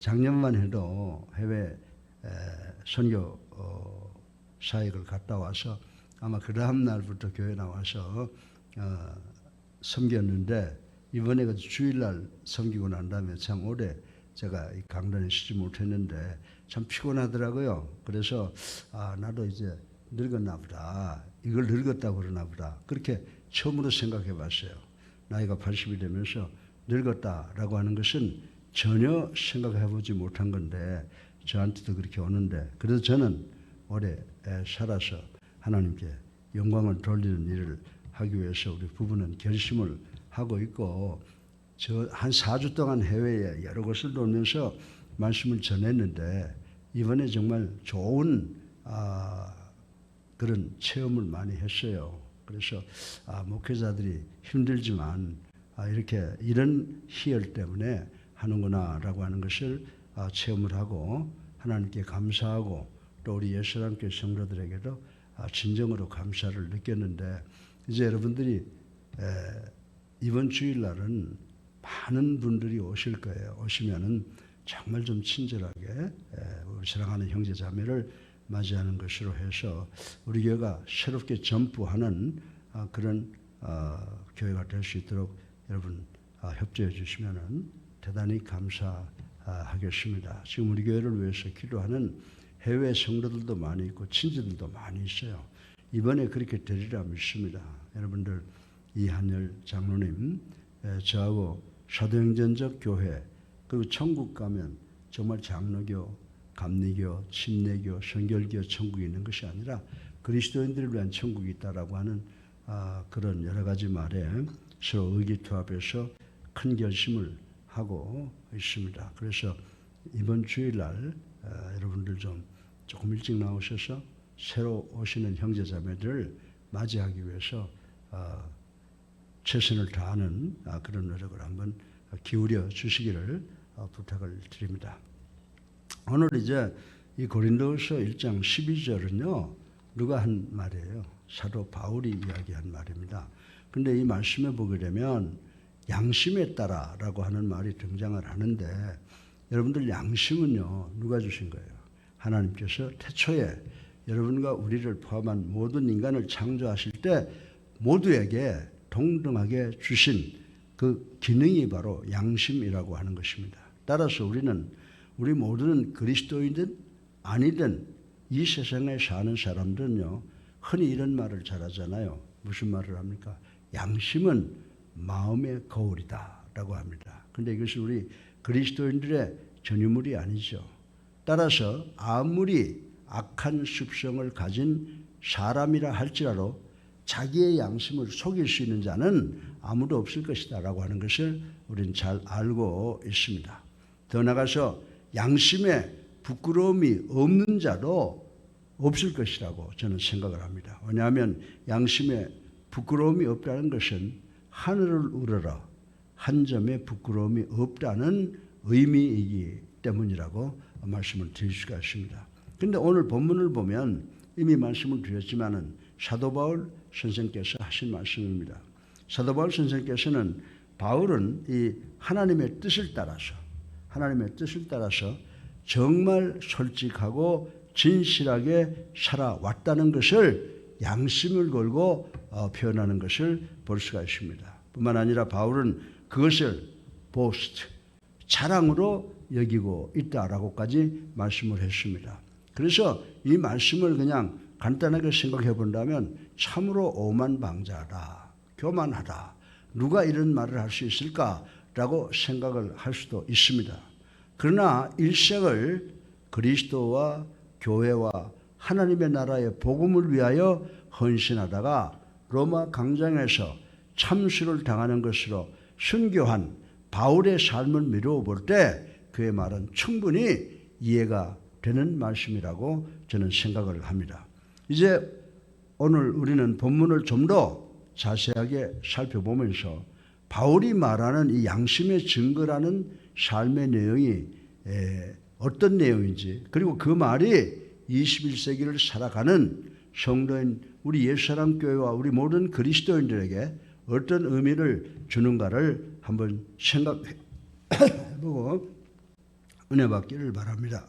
작년만 해도 해외 선교 사역을 갔다 와서 아마 그 다음 날부터 교회 나와서 섬겼는데, 이번에 주일날 섬기고 난 다음에 참 오래 제가 이 강단에 쉬지 못했는데 참 피곤하더라고요. 그래서 나도 이제 늙었나 보다, 이걸 늙었다고 그러나 보다, 그렇게 처음으로 생각해 봤어요. 나이가 80이 되면서 늙었다라고 하는 것은 전혀 생각해 보지 못한 건데 저한테도 그렇게 오는데, 그래서 저는 오래 살아서 하나님께 영광을 돌리는 일을 하기 위해서 우리 부부는 결심을 하고 있고, 저 한 4주 동안 해외에 여러 곳을 돌면서 말씀을 전했는데 이번에 정말 좋은 그런 체험을 많이 했어요. 그래서 목회자들이 힘들지만 이렇게 이런 희열 때문에 하는구나라고 하는 것을 체험을 하고 하나님께 감사하고, 또 우리 예수랑교회 성도들에게도 진정으로 감사를 느꼈는데, 이제 여러분들이 이번 주일날은 많은 분들이 오실 거예요. 오시면은 정말 좀 친절하게 우리 사랑하는 형제 자매를 맞이하는 것으로 해서 우리 교회가 새롭게 전부하는 그런 교회가 될 수 있도록 여러분 협조해 주시면은 대단히 감사하겠습니다. 지금 우리 교회를 위해서 기도하는 해외 성도들도 많이 있고 친지들도 많이 있어요. 이번에 그렇게 되리라 믿습니다. 여러분들 이한열 장로님, 저하고 사도행전적 교회, 그리고 천국 가면 정말 장로교, 감리교, 침례교, 성결교 천국이 있는 것이 아니라 그리스도인들을 위한 천국이 있다라고 하는 그런 여러 가지 말에 서로 의기투합해서 큰 결심을 하고 있습니다. 그래서 이번 주일날 여러분들 좀 조금 일찍 나오셔서 새로 오시는 형제자매들을 맞이하기 위해서 최선을 다하는 그런 노력을 한번 기울여 주시기를 부탁을 드립니다. 오늘 이제 이 고린도서 1장 12절은요, 누가 한 말이에요? 사도 바울이 이야기한 말입니다. 그런데 이 말씀에 보게 되면 양심에 따라라고 하는 말이 등장을 하는데, 여러분들 양심은요 누가 주신 거예요? 하나님께서 태초에 여러분과 우리를 포함한 모든 인간을 창조하실 때 모두에게 동등하게 주신 그 기능이 바로 양심이라고 하는 것입니다. 따라서 우리 모두는 그리스도인든 아니든 이 세상에 사는 사람들은요 흔히 이런 말을 잘하잖아요. 무슨 말을 합니까? 양심은 마음의 거울이다 라고 합니다. 그런데 이것은 우리 그리스도인들의 전유물이 아니죠. 따라서 아무리 악한 습성을 가진 사람이라 할지라도 자기의 양심을 속일 수 있는 자는 아무도 없을 것이다 라고 하는 것을 우리는 잘 알고 있습니다. 더 나아가서 양심에 부끄러움이 없는 자도 없을 것이라고 저는 생각을 합니다. 왜냐하면 양심에 부끄러움이 없다는 것은 하늘을 우러러 한 점의 부끄러움이 없다는 의미이기 때문이라고 말씀을 드릴 수가 있습니다. 그런데 오늘 본문을 보면 이미 말씀을 드렸지만은 사도 바울 선생께서 하신 말씀입니다. 사도 바울 선생께서는 바울은 이 하나님의 뜻을 따라서 정말 솔직하고 진실하게 살아왔다는 것을 양심을 걸고 표현하는 것을 볼 수가 있습니다. 뿐만 아니라 바울은 그것을 보스트, 자랑으로 여기고 있다라고까지 말씀을 했습니다. 그래서 이 말씀을 그냥 간단하게 생각해 본다면 참으로 오만방자하다, 교만하다, 누가 이런 말을 할 수 있을까라고 생각을 할 수도 있습니다. 그러나 일생을 그리스도와 교회와 하나님의 나라의 복음을 위하여 헌신하다가 로마 광장에서 참수를 당하는 것으로 순교한 바울의 삶을 미루어 볼 때 그의 말은 충분히 이해가 되는 말씀이라고 저는 생각을 합니다. 이제 오늘 우리는 본문을 좀 더 자세하게 살펴보면서 바울이 말하는 이 양심의 증거라는 삶의 내용이 어떤 내용인지, 그리고 그 말이 21세기를 살아가는 성도인 우리 예수사랑교회와 우리 모든 그리스도인들에게 어떤 의미를 주는가를 한번 생각해보고 은혜 받기를 바랍니다.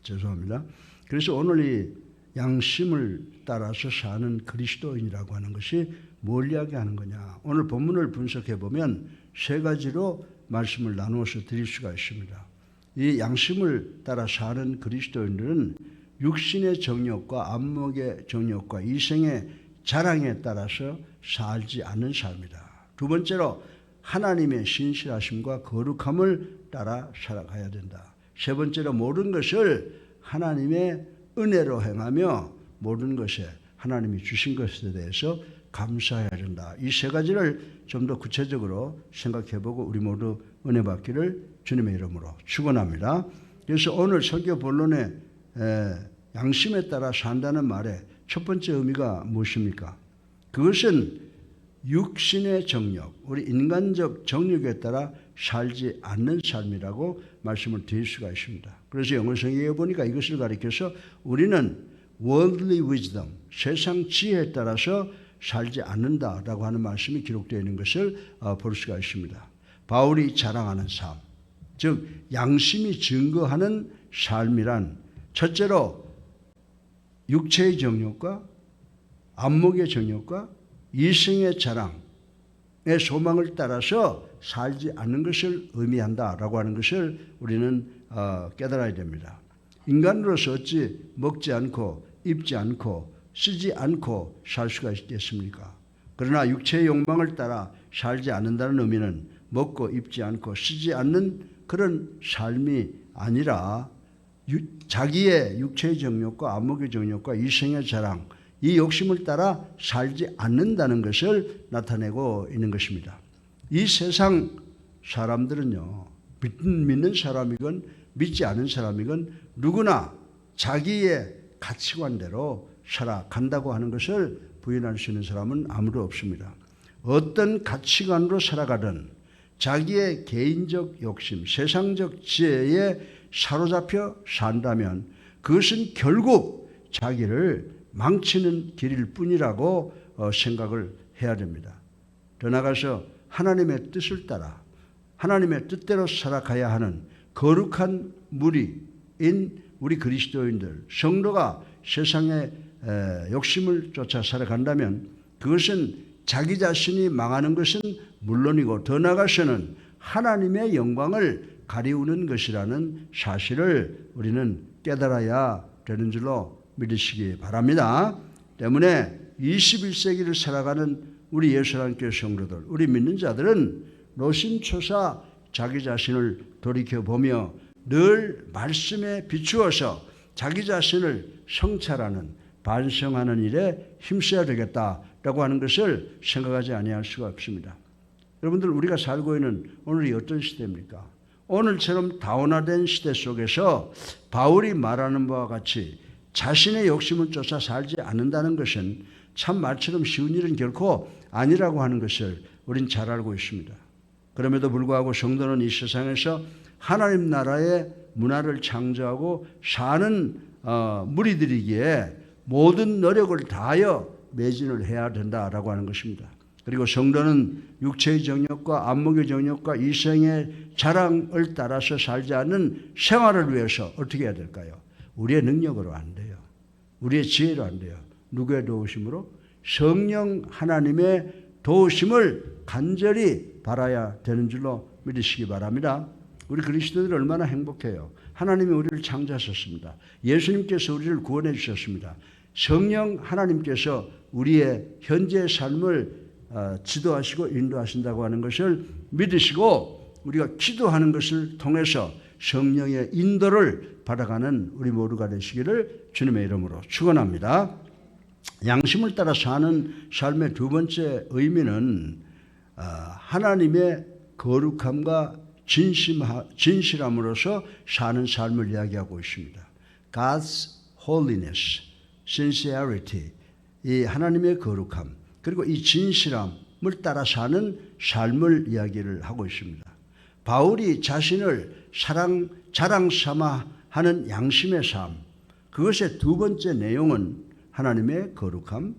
죄송합니다. 그래서 오늘 이 양심을 따라서 사는 그리스도인이라고 하는 것이 뭘 이야기하는 거냐. 오늘 본문을 분석해 보면 세 가지로 말씀을 나누어서 드릴 수가 있습니다. 이 양심을 따라 사는 그리스도인들은 육신의 정욕과 안목의 정욕과 이생의 자랑에 따라서 살지 않는 삶이다. 두 번째로 하나님의 신실하심과 거룩함을 따라 살아가야 된다. 세 번째로 모든 것을 하나님의 은혜로 행하며 모든 것에 하나님이 주신 것에 대해서 감사해야 된다. 이 세 가지를 좀 더 구체적으로 생각해보고 우리 모두 은혜 받기를 주님의 이름으로 축원합니다. 그래서 오늘 설교 본론에 양심에 따라 산다는 말의 첫 번째 의미가 무엇입니까? 그것은 육신의 정욕, 우리 인간적 정욕에 따라 살지 않는 삶이라고 말씀을 드릴 수가 있습니다. 그래서 영어 성경에 보니까 이것을 가리켜서 우리는 worldly wisdom, 세상 지혜에 따라서 살지 않는다라고 하는 말씀이 기록되어 있는 것을 볼 수가 있습니다. 바울이 자랑하는 삶, 즉 양심이 증거하는 삶이란 첫째로 육체의 정욕과 안목의 정욕과 이생의 자랑의 소망을 따라서 살지 않는 것을 의미한다라고 하는 것을 우리는 깨달아야 됩니다. 인간으로서 어찌 먹지 않고 입지 않고 쓰지 않고 살 수가 있겠습니까? 그러나 육체의 욕망을 따라 살지 않는다는 의미는 먹고 입지 않고 쓰지 않는 그런 삶이 아니라 자기의 육체의 정욕과 안목의 정욕과 이생의 자랑, 이 욕심을 따라 살지 않는다는 것을 나타내고 있는 것입니다. 이 세상 사람들은요, 믿는 사람이건 믿지 않은 사람이건 누구나 자기의 가치관대로 살아간다고 하는 것을 부인할 수 있는 사람은 아무도 없습니다. 어떤 가치관으로 살아가든 자기의 개인적 욕심, 세상적 지혜에 사로잡혀 산다면 그것은 결국 자기를 망치는 길일 뿐이라고 생각을 해야 됩니다. 더 나아가서 하나님의 뜻을 따라 하나님의 뜻대로 살아가야 하는 거룩한 무리인 우리 그리스도인들, 성도가 세상의 욕심을 쫓아 살아간다면 그것은 자기 자신이 망하는 것은 물론이고 더 나아가서는 하나님의 영광을 가리우는 것이라는 사실을 우리는 깨달아야 되는 줄로 믿으시기 바랍니다. 때문에 21세기를 살아가는 우리 예수님께 성도들, 우리 믿는 자들은 노심초사 자기 자신을 돌이켜보며 늘 말씀에 비추어서 자기 자신을 성찰하는, 반성하는 일에 힘써야 되겠다라고 하는 것을 생각하지 아니할 수가 없습니다. 여러분들, 우리가 살고 있는 오늘이 어떤 시대입니까? 오늘처럼 다원화된 시대 속에서 바울이 말하는 바와 같이 자신의 욕심을 쫓아 살지 않는다는 것은 참 말처럼 쉬운 일은 결코 아니라고 하는 것을 우린 잘 알고 있습니다. 그럼에도 불구하고 성도는 이 세상에서 하나님 나라의 문화를 창조하고 사는 무리들이기에 모든 노력을 다하여 매진을 해야 된다라고 하는 것입니다. 그리고 성도는 육체의 정욕과 안목의 정욕과 이생의 자랑을 따라서 살지 않는 생활을 위해서 어떻게 해야 될까요? 우리의 능력으로 안 돼요. 우리의 지혜로 안 돼요. 누구의 도우심으로? 성령 하나님의 도우심을 간절히 바라야 되는 줄로 믿으시기 바랍니다. 우리 그리스도인들이 얼마나 행복해요. 하나님이 우리를 창조하셨습니다. 예수님께서 우리를 구원해 주셨습니다. 성령 하나님께서 우리의 현재의 삶을 지도하시고 인도하신다고 하는 것을 믿으시고 우리가 기도하는 것을 통해서 성령의 인도를 받아가는 우리 모두가 되시기를 주님의 이름으로 축원합니다. 양심을 따라 사는 삶의 두 번째 의미는 하나님의 거룩함과 진실함으로서 사는 삶을 이야기하고 있습니다. God's holiness, sincerity, 이 하나님의 거룩함, 그리고 이 진실함을 따라 사는 삶을 이야기를 하고 있습니다. 바울이 자신을 자랑 삼아 하는 양심의 삶, 그것의 두 번째 내용은 하나님의 거룩함,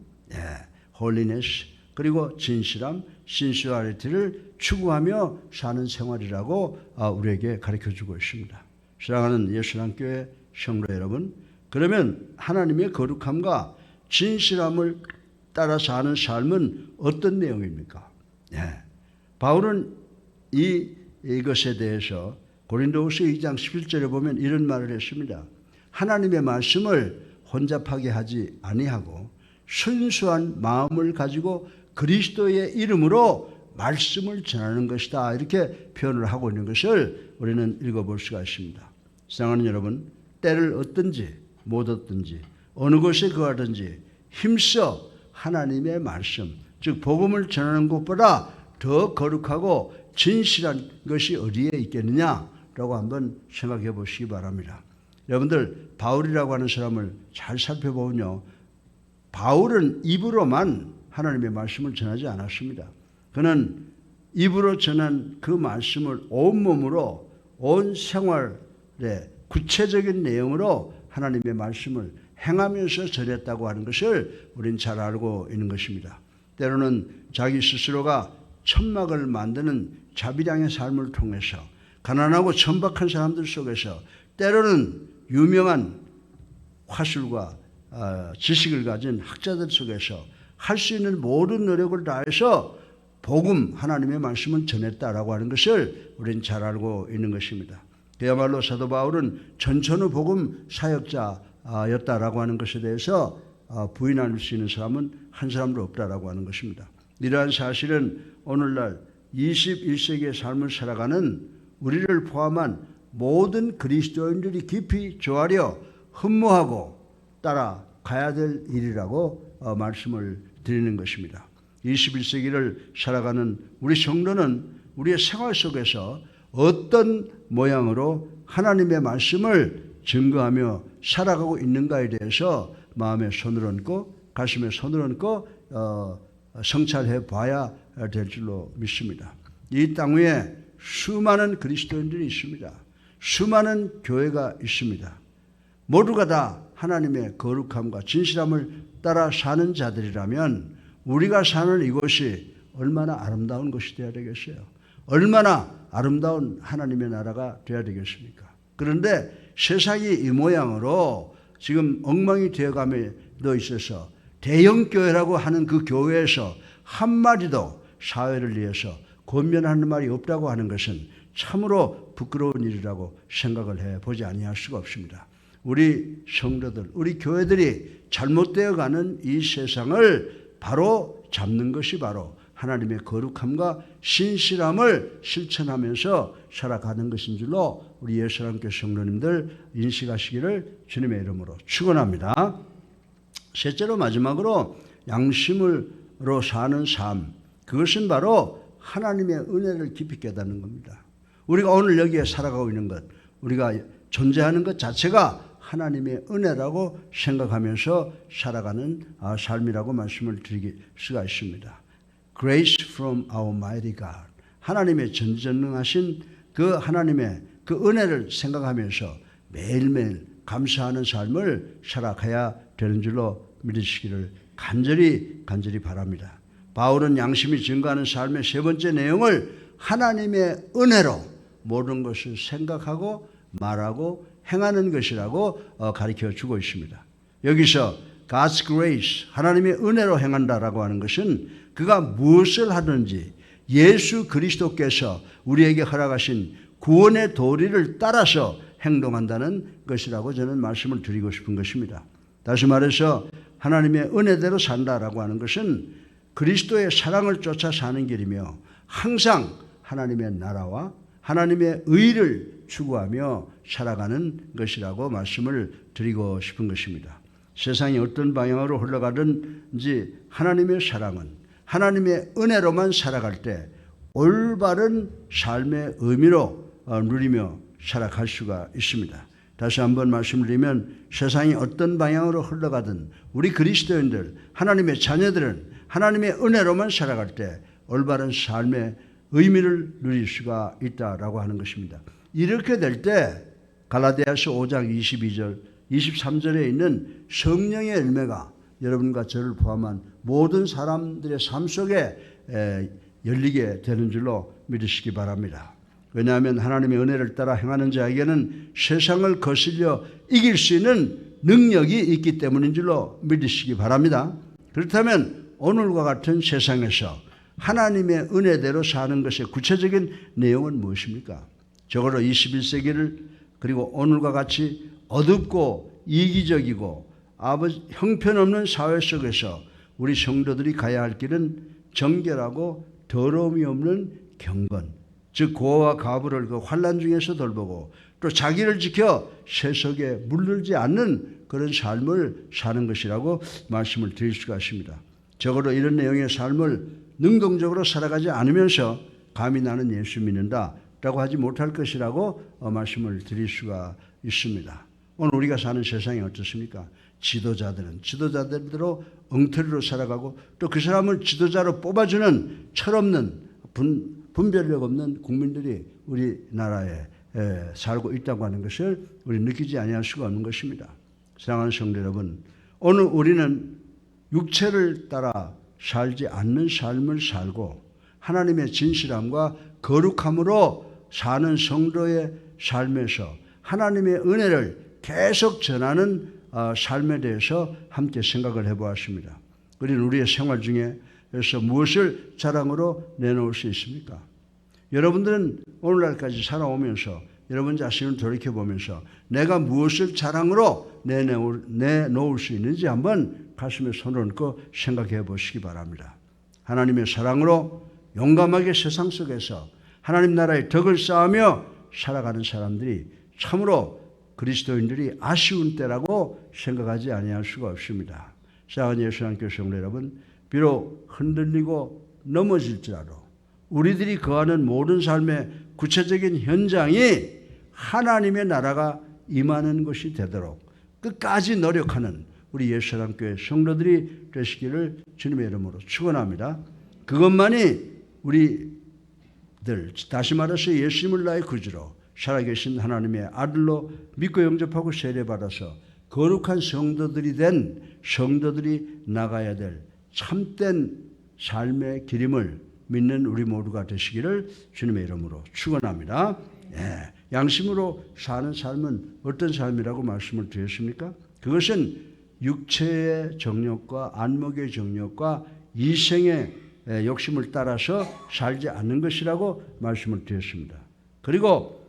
holiness, 그리고 진실함, 신슈어리티를 추구하며 사는 생활이라고 우리에게 가르쳐주고 있습니다. 사랑하는 예수님교회 성도 여러분, 그러면 하나님의 거룩함과 진실함을 따라 사는 삶은 어떤 내용입니까? 바울은 이것에 대해서 고린도후서 2장 11절에 보면 이런 말을 했습니다. 하나님의 말씀을 혼잡하게 하지 아니하고 순수한 마음을 가지고 그리스도의 이름으로 말씀을 전하는 것이다. 이렇게 표현을 하고 있는 것을 우리는 읽어볼 수가 있습니다. 사랑하는 여러분, 때를 얻든지 못 얻든지 어느 곳에 거하든지 힘써 하나님의 말씀, 즉 복음을 전하는 것보다 더 거룩하고 진실한 것이 어디에 있겠느냐라고 한번 생각해 보시기 바랍니다. 여러분들, 바울이라고 하는 사람을 잘 살펴보면요, 바울은 입으로만 하나님의 말씀을 전하지 않았습니다. 그는 입으로 전한 그 말씀을 온몸으로 온 생활에 구체적인 내용으로 하나님의 말씀을 행하면서 전했다고 하는 것을 우리는 잘 알고 있는 것입니다. 때로는 자기 스스로가 천막을 만드는 자비량의 삶을 통해서 가난하고 천박한 사람들 속에서 때로는 유명한 화술과 지식을 가진 학자들 속에서 할 수 있는 모든 노력을 다해서 복음, 하나님의 말씀을 전했다라고 하는 것을 우리는 잘 알고 있는 것입니다. 그야말로 사도 바울은 전천후 복음 사역자였다라고 하는 것에 대해서 부인할 수 있는 사람은 한 사람도 없다라고 하는 것입니다. 이러한 사실은 오늘날 21세기의 삶을 살아가는 우리를 포함한 모든 그리스도인들이 깊이 조아려 흠모하고 따라가야 될 일이라고 말씀을 드리는 것입니다. 21세기를 살아가는 우리 성도는 우리의 생활 속에서 어떤 모양으로 하나님의 말씀을 증거하며 살아가고 있는가에 대해서 마음에 손을 얹고 가슴에 손을 얹고 성찰해 봐야 될 줄로 믿습니다. 이 땅 위에 수많은 그리스도인들이 있습니다. 수많은 교회가 있습니다. 모두가 다 하나님의 거룩함과 진실함을 따라 사는 자들이라면 우리가 사는 이곳이 얼마나 아름다운 것이 되어야 되겠어요? 얼마나 아름다운 하나님의 나라가 되어야 되겠습니까? 그런데 세상이 이 모양으로 지금 엉망이 되어가며 있어서 대형교회라고 하는 그 교회에서 한마디도 사회를 위해서 권면하는 말이 없다고 하는 것은 참으로 부끄러운 일이라고 생각을 해보지 아니할 수가 없습니다. 우리 성도들, 우리 교회들이 잘못되어 가는 이 세상을 바로 잡는 것이 바로 하나님의 거룩함과 신실함을 실천하면서 살아가는 것인 줄로 우리 예수님께 성도님들 인식하시기를 주님의 이름으로 축원합니다. 셋째로 마지막으로 양심으로 사는 삶, 그것은 바로 하나님의 은혜를 깊이 깨닫는 겁니다. 우리가 오늘 여기에 살아가고 있는 것, 우리가 존재하는 것 자체가 하나님의 은혜라고 생각하면서 살아가는 삶이라고 말씀을 드릴 수가 있습니다. Grace from our mighty God. 하나님의 전지전능하신 그 하나님의 그 은혜를 생각하면서 매일매일 감사하는 삶을 살아가야 되는 줄로 믿으시기를 간절히 바랍니다. 바울은 양심이 증거하는 삶의 세 번째 내용을 하나님의 은혜로 모든 것을 생각하고 말하고 행하는 것이라고 가르쳐 주고 있습니다. 여기서 God's grace, 하나님의 은혜로 행한다라고 하는 것은 그가 무엇을 하든지 예수 그리스도께서 우리에게 허락하신 구원의 도리를 따라서 행동한다는 것이라고 저는 말씀을 드리고 싶은 것입니다. 다시 말해서 하나님의 은혜대로 산다라고 하는 것은 그리스도의 사랑을 쫓아 사는 길이며 항상 하나님의 나라와 하나님의 의를 추구하며 살아가는 것이라고 말씀을 드리고 싶은 것입니다. 세상이 어떤 방향으로 흘러가든지 하나님의 사랑은 하나님의 은혜로만 살아갈 때 올바른 삶의 의미로 누리며 살아갈 수가 있습니다. 다시 한번 말씀드리면 세상이 어떤 방향으로 흘러가든 우리 그리스도인들, 하나님의 자녀들은 하나님의 은혜로만 살아갈 때 올바른 삶의 의미를 누릴 수가 있다라고 하는 것입니다. 이렇게 될 때 갈라디아서 5장 22절, 23절에 있는 성령의 열매가 여러분과 저를 포함한 모든 사람들의 삶 속에 열리게 되는 줄로 믿으시기 바랍니다. 왜냐하면 하나님의 은혜를 따라 행하는 자에게는 세상을 거슬려 이길 수 있는 능력이 있기 때문인 줄로 믿으시기 바랍니다. 그렇다면 오늘과 같은 세상에서 하나님의 은혜대로 사는 것의 구체적인 내용은 무엇입니까? 적어도 21세기를 그리고 오늘과 같이 어둡고 이기적이고 형편없는 사회 속에서 우리 성도들이 가야 할 길은 정결하고 더러움이 없는 경건, 즉 고아와 과부를 그 환난 중에서 돌보고 또 자기를 지켜 세속에 물들지 않는 그런 삶을 사는 것이라고 말씀을 드릴 수가 있습니다. 적어도 이런 내용의 삶을 능동적으로 살아가지 않으면서 감히 나는 예수 믿는다 라고 하지 못할 것이라고 말씀을 드릴 수가 있습니다. 오늘 우리가 사는 세상이 어떻습니까? 지도자들은 지도자들대로 엉터리로 살아가고 또 그 사람을 지도자로 뽑아주는 철없는 분별력 없는 국민들이 우리나라에 살고 있다고 하는 것을 우리 느끼지 아니할 수가 없는 것입니다. 사랑하는 성도 여러분, 오늘 우리는 육체를 따라 살지 않는 삶을 살고 하나님의 진실함과 거룩함으로 사는 성도의 삶에서 하나님의 은혜를 계속 전하는 삶에 대해서 함께 생각을 해보았습니다. 우리는 우리의 생활 중에서 무엇을 자랑으로 내놓을 수 있습니까? 여러분들은 오늘날까지 살아오면서 여러분 자신을 돌이켜보면서 내가 무엇을 자랑으로 내놓을 수 있는지 한번 가슴에 손을 얹고 생각해 보시기 바랍니다. 하나님의 사랑으로 용감하게 세상 속에서 하나님 나라의 덕을 쌓으며 살아가는 사람들이 참으로 그리스도인들이 아쉬운 때라고 생각하지 아니할 수가 없습니다. 사랑하는 예수님께 성도 여러분, 비록 흔들리고 넘어질지라도 우리들이 거하는 모든 삶의 구체적인 현장이 하나님의 나라가 임하는 것이 되도록 끝까지 노력하는 우리 예수님교회 성도들이 되시기를 주님의 이름으로 축원합니다. 그것만이 우리들, 다시 말해서 예수님을 나의 구주로 살아계신 하나님의 아들로 믿고 영접하고 세례받아서 거룩한 성도들이 된 성도들이 나가야 될 참된 삶의 기림을 믿는 우리 모두가 되시기를 주님의 이름으로 축원합니다. 양심으로 사는 삶은 어떤 삶이라고 말씀을 드렸습니까? 그것은 육체의 정욕과 안목의 정욕과 이생의 욕심을 따라서 살지 않는 것이라고 말씀을 드렸습니다. 그리고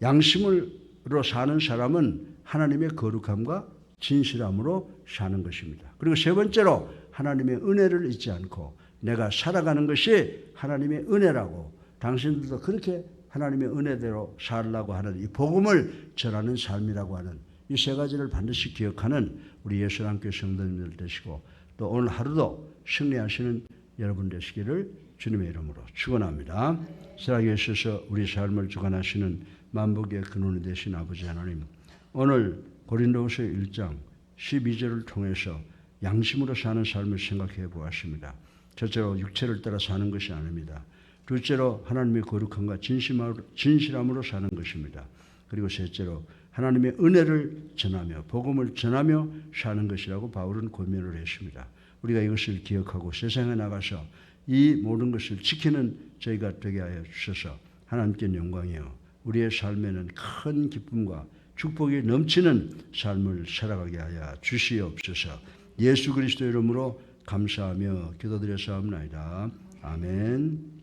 양심으로 사는 사람은 하나님의 거룩함과 진실함으로 사는 것입니다. 그리고 세 번째로 하나님의 은혜를 잊지 않고 내가 살아가는 것이 하나님의 은혜라고 당신들도 그렇게 하나님의 은혜대로 살라고 하는 이 복음을 전하는 삶이라고 하는 이 세 가지를 반드시 기억하는 우리 예수님교회 성도님들 되시고 또 오늘 하루도 승리하시는 여러분 되시기를 주님의 이름으로 축원합니다. 살아계 주셔서 우리 삶을 주관하시는 만복의 근원이 되신 아버지 하나님, 오늘 고린도후서 1장 12절을 통해서 양심으로 사는 삶을 생각해 보았습니다. 첫째로 육체를 따라 사는 것이 아닙니다. 둘째로 하나님의 거룩함과 진실함으로 사는 것입니다. 그리고 셋째로 하나님의 은혜를 전하며 복음을 전하며 사는 것이라고 바울은 권면을 했습니다. 우리가 이것을 기억하고 세상에 나가서 이 모든 것을 지키는 저희가 되게 하여 주셔서 하나님께 영광이요 우리의 삶에는 큰 기쁨과 축복이 넘치는 삶을 살아가게 하여 주시옵소서. 예수 그리스도 이름으로 감사하며 기도드려 사옵나이다. 아멘.